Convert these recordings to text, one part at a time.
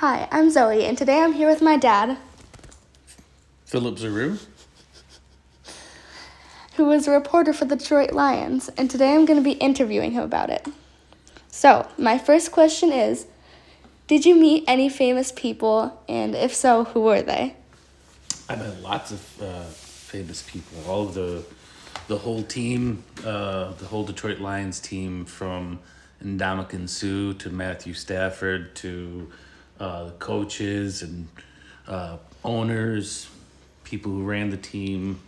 Hi, I'm Zoe, and today I'm here with my dad, Philip Zaru. who is a reporter for the Detroit Lions, and today I'm going to be interviewing him about it. So, my first question is, did you meet any famous people, and if so, who were they? I met lots of famous people. All of the whole team, the whole Detroit Lions team, from Ndamukong Suh to Matthew Stafford to the coaches and owners, people who ran the team.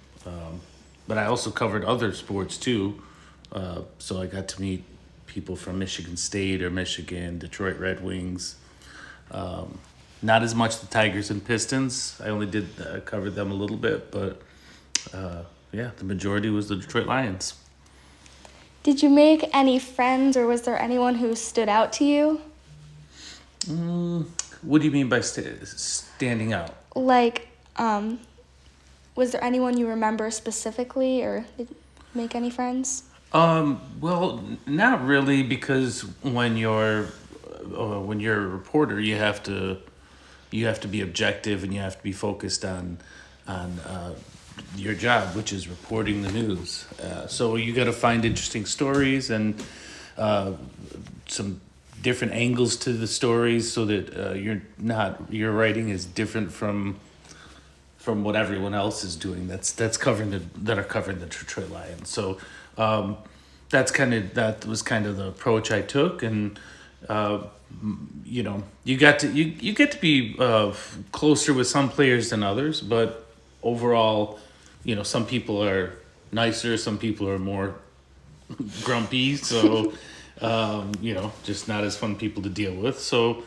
But I also covered other sports too. So I got to meet people from Michigan State or Michigan, Detroit Red Wings. Not as much the Tigers and Pistons. I only did cover them a little bit, but yeah, the majority was the Detroit Lions. Did you make any friends, or was there anyone who stood out to you? What do you mean by standing out? Like, was there anyone you remember specifically, or did you make any friends? Well, not really, because when you're a reporter, you have to be objective and you have to be focused on your job, which is reporting the news. So you got to find interesting stories and some different angles to the stories, so that your writing is different from what everyone else is doing. That are covering the Detroit Lions. So that was kind of the approach I took, and you get to be closer with some players than others, but overall, some people are nicer, some people are more grumpy, so just not as fun people to deal with. So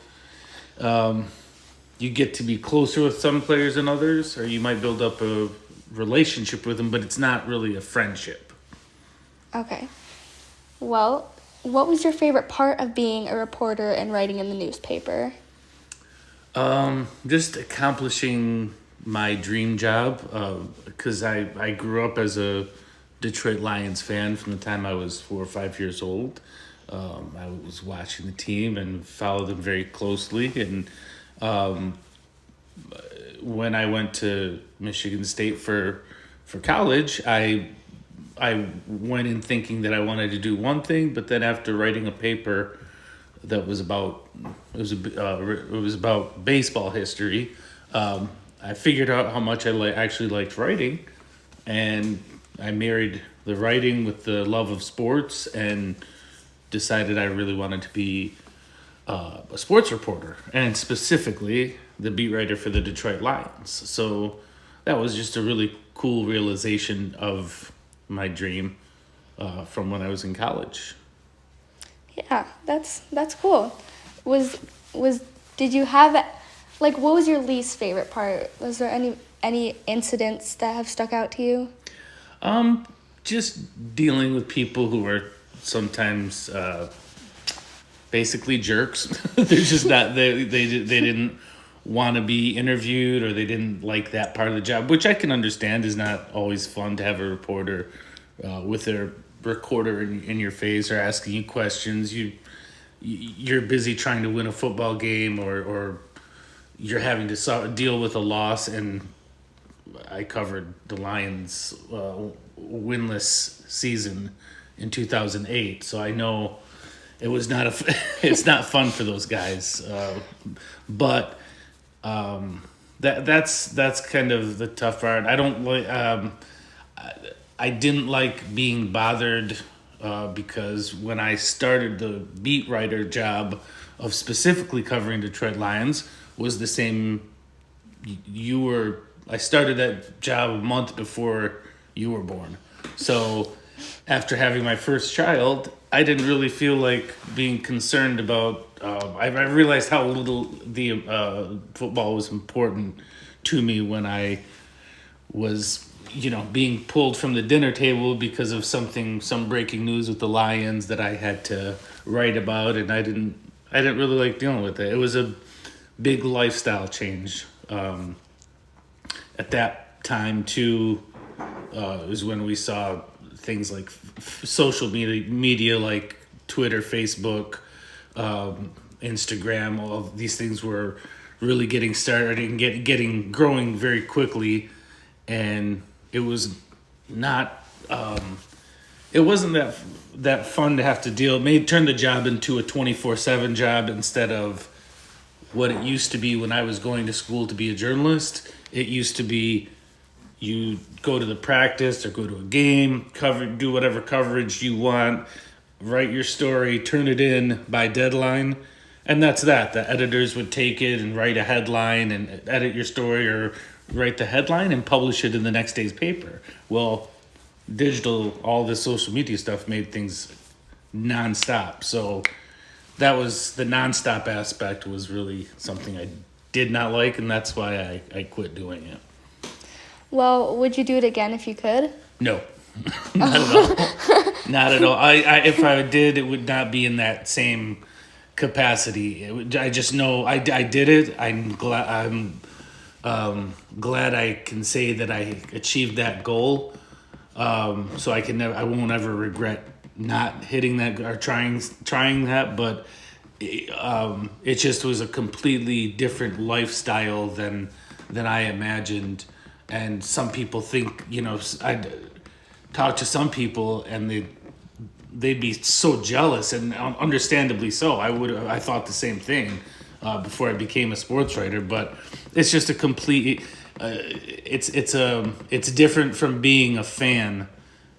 you get to be closer with some players than others, or you might build up a relationship with them, but it's not really a friendship. Okay. Well, what was your favorite part of being a reporter and writing in the newspaper? Just accomplishing my dream job, because I grew up as a Detroit Lions fan from the time I was 4 or 5 years old. I was watching the team and followed them very closely, and when I went to Michigan State for college, I went in thinking that I wanted to do one thing, but then after writing a paper that was about it was about baseball history, I figured out how much I actually liked writing, and I married the writing with the love of sports, and decided I really wanted to be a sports reporter, and specifically the beat writer for the Detroit Lions. So that was just a really cool realization of my dream from when I was in college. Yeah, that's cool. Was was did you have, like, what was your least favorite part? Was there any incidents that have stuck out to you? Just dealing with people who are sometimes basically jerks. They're just not they didn't want to be interviewed, or they didn't like that part of the job, which I can understand is not always fun to have a reporter with their recorder in your face or asking you questions. You're busy trying to win a football game, or you're having to deal with a loss, and I covered the Lions winless season in 2008, so I know it was not it's not fun for those guys. But that's kind of the tough part. I don't like. I didn't like being bothered because when I started the beat writer job of specifically covering Detroit Lions was the same. I started that job a month before you were born. So after having my first child, I didn't really feel like being concerned about. I realized how little the football was important to me when I was, being pulled from the dinner table because of some breaking news with the Lions that I had to write about, and I didn't really like dealing with it. It was a big lifestyle change. At that time too, is when we saw things like social media like Twitter, Facebook, Instagram. All of these things were really getting started and getting growing very quickly, and it was not. It wasn't that fun to have to deal. It made turn the job into a 24/7 job instead of what it used to be when I was going to school to be a journalist. It used to be you go to the practice or go to a game, do whatever coverage you want, write your story, turn it in by deadline, and that's that. The editors would take it and write a headline and edit your story or write the headline and publish it in the next day's paper. Well, digital, all this social media stuff made things nonstop. So that was the nonstop aspect was really something I did not like, and that's why I quit doing it. Well, would you do it again if you could? No, not at all. Not at all. I if I did, it would not be in that same capacity. I just know I did it. I'm glad I can say that I achieved that goal. So I won't ever regret not hitting that or trying that. But it just was a completely different lifestyle than I imagined. And some people think, I talk to some people and they'd be so jealous, and understandably so. I thought the same thing before I became a sports writer, but it's just a complete. It's different from being a fan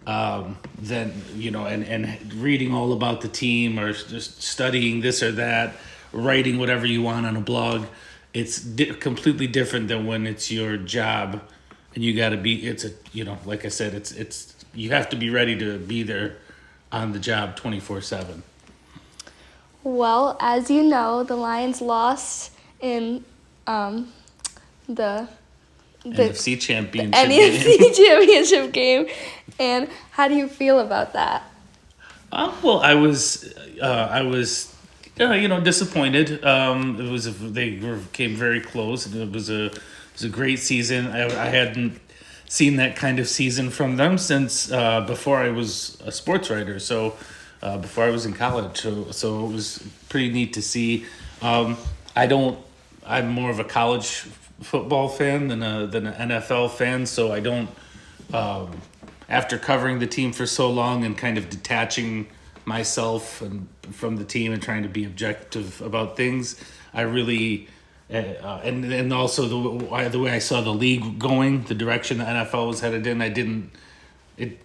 than and reading all about the team or just studying this or that, writing whatever you want on a blog. It's completely different than when it's your job, and you got to be. It's like I said, it's you have to be ready to be there on the job 24/7. Well, as you know, the Lions lost in the NFC championship. NFC championship game, and how do you feel about that? Well, I was disappointed. Came very close. It was a great season. I hadn't seen that kind of season from them since before I was a sports writer. So before I was in college. So it was pretty neat to see. I'm more of a college football fan than an NFL fan. So I don't. After covering the team for so long and kind of detaching myself from the team and trying to be objective about things, I really and also the way I saw the league going, the direction the NFL was headed in, I didn't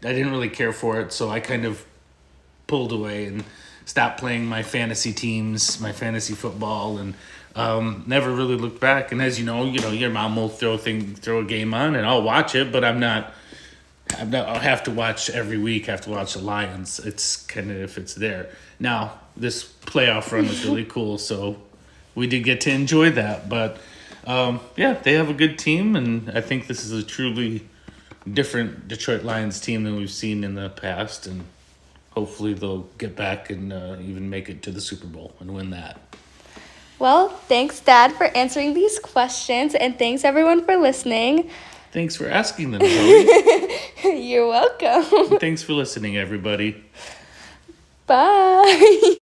really care for it, so I kind of pulled away and stopped playing my fantasy teams, my fantasy football, and never really looked back. And as you know, your mom will throw a game on, and I'll watch it, but I'll have to watch every week. I have to watch the Lions. It's kind of if it's there. Now, this playoff run was really cool, so we did get to enjoy that. But, they have a good team, and I think this is a truly different Detroit Lions team than we've seen in the past, and hopefully they'll get back and even make it to the Super Bowl and win that. Well, thanks, Dad, for answering these questions, and thanks, everyone, for listening. Thanks for asking them, Zoe. You're welcome. Thanks for listening, everybody. Bye.